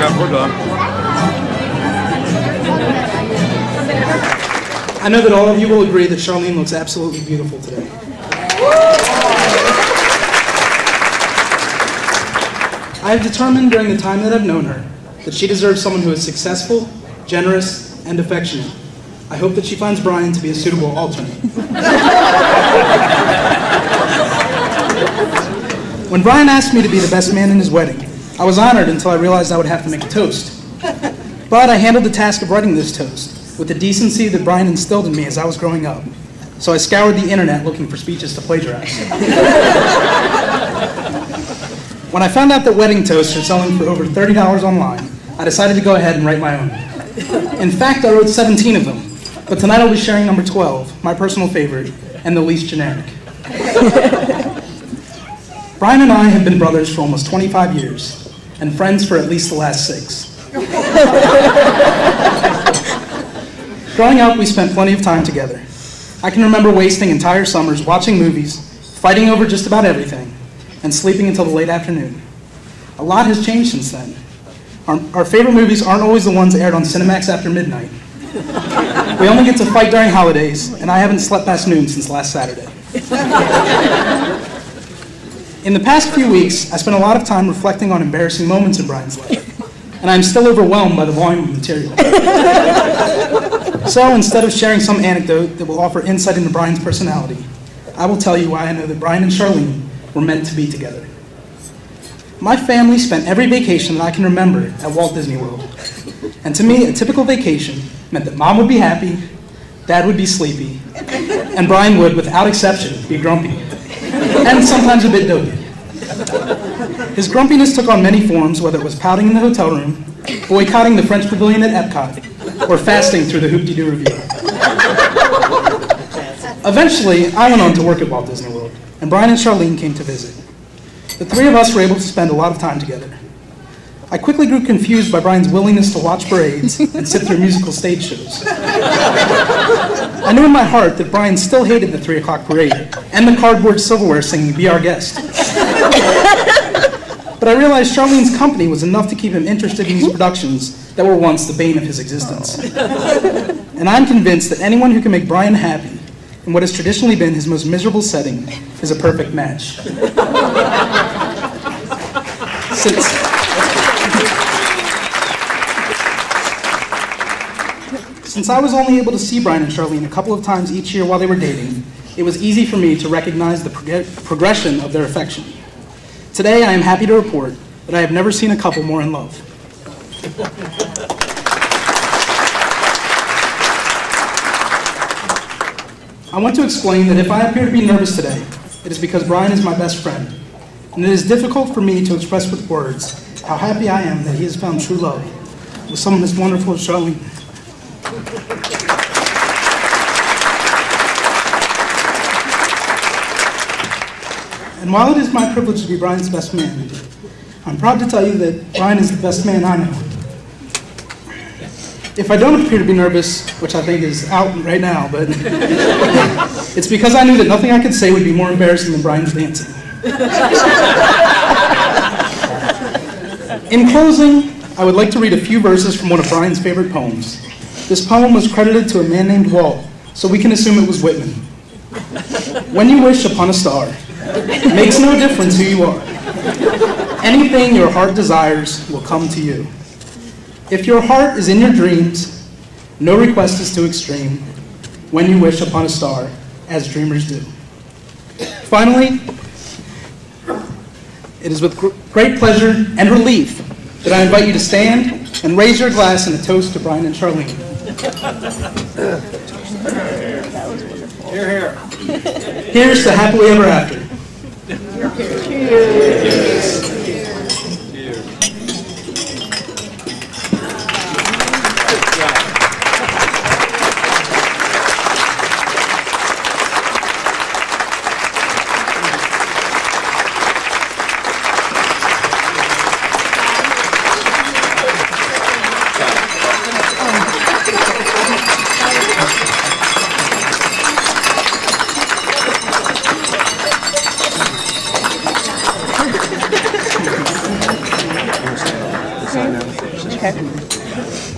Yeah, we're done. I know that all of you will agree that Charlyn looks absolutely beautiful today. I have determined during the time that I've known her that she deserves someone who is successful, generous, and affectionate. I hope that she finds Brian to be a suitable alternate. When Brian asked me to be the best man in his wedding, I was honored until I realized I would have to make a toast. But I handled the task of writing this toast with the decency that Brian instilled in me as I was growing up. So I scoured the internet looking for speeches to plagiarize. When I found out that wedding toasts are selling for over $30 online, I decided to go ahead and write my own. In fact, I wrote 17 of them, but tonight I'll be sharing number 12, my personal favorite, and the least generic. Brian and I have been brothers for almost 25 years, and friends for at least the last 6. Growing up, we spent plenty of time together. I can remember wasting entire summers watching movies, fighting over just about everything, and sleeping until the late afternoon. A lot has changed since then. Our favorite movies aren't always the ones aired on Cinemax after midnight. We only get to fight during holidays, and I haven't slept past noon since last Saturday. In the past few weeks, I spent a lot of time reflecting on embarrassing moments in Brian's life, and I'm still overwhelmed by the volume of material. So instead of sharing some anecdote that will offer insight into Brian's personality, I will tell you why I know that Brian and Charlyn were meant to be together. My family spent every vacation that I can remember at Walt Disney World. And to me, a typical vacation meant that Mom would be happy, Dad would be sleepy, and Brian would, without exception, be grumpy, and sometimes a bit doty. His grumpiness took on many forms, whether it was pouting in the hotel room, boycotting the French Pavilion at Epcot, or fasting through the Hoop-Dee-Doo Review. Eventually, I went on to work at Walt Disney World, and Brian and Charlyn came to visit. The three of us were able to spend a lot of time together. I quickly grew confused by Brian's willingness to watch parades and sit through musical stage shows. I knew in my heart that Brian still hated the 3 o'clock parade and the cardboard silverware singing "Be Our Guest." But I realized Charlyn's company was enough to keep him interested in these productions that were once the bane of his existence. And I'm convinced that anyone who can make Brian happy in what has traditionally been his most miserable setting is a perfect match. Since I was only able to see Brian and Charlyn a couple of times each year while they were dating, it was easy for me to recognize the progression of their affection. Today, I am happy to report that I have never seen a couple more in love. I want to explain that if I appear to be nervous today, it is because Brian is my best friend, and it is difficult for me to express with words how happy I am that he has found true love with someone as wonderful as Charlyn. And while it is my privilege to be Brian's best man, I'm proud to tell you that Brian is the best man I know. If I don't appear to be nervous, which I think is out right now, but it's because I knew that nothing I could say would be more embarrassing than Brian's dancing. In closing, I would like to read a few verses from one of Brian's favorite poems. This poem was credited to a man named Walt, so we can assume it was Whitman. When you wish upon a star, it makes no difference who you are. Anything your heart desires will come to you. If your heart is in your dreams, no request is too extreme when you wish upon a star, as dreamers do. Finally, it is with great pleasure and relief that I invite you to stand and raise your glass in a toast to Brian and Charlyn. Hear, hear. Here's to happily ever after. Cheers. Okay.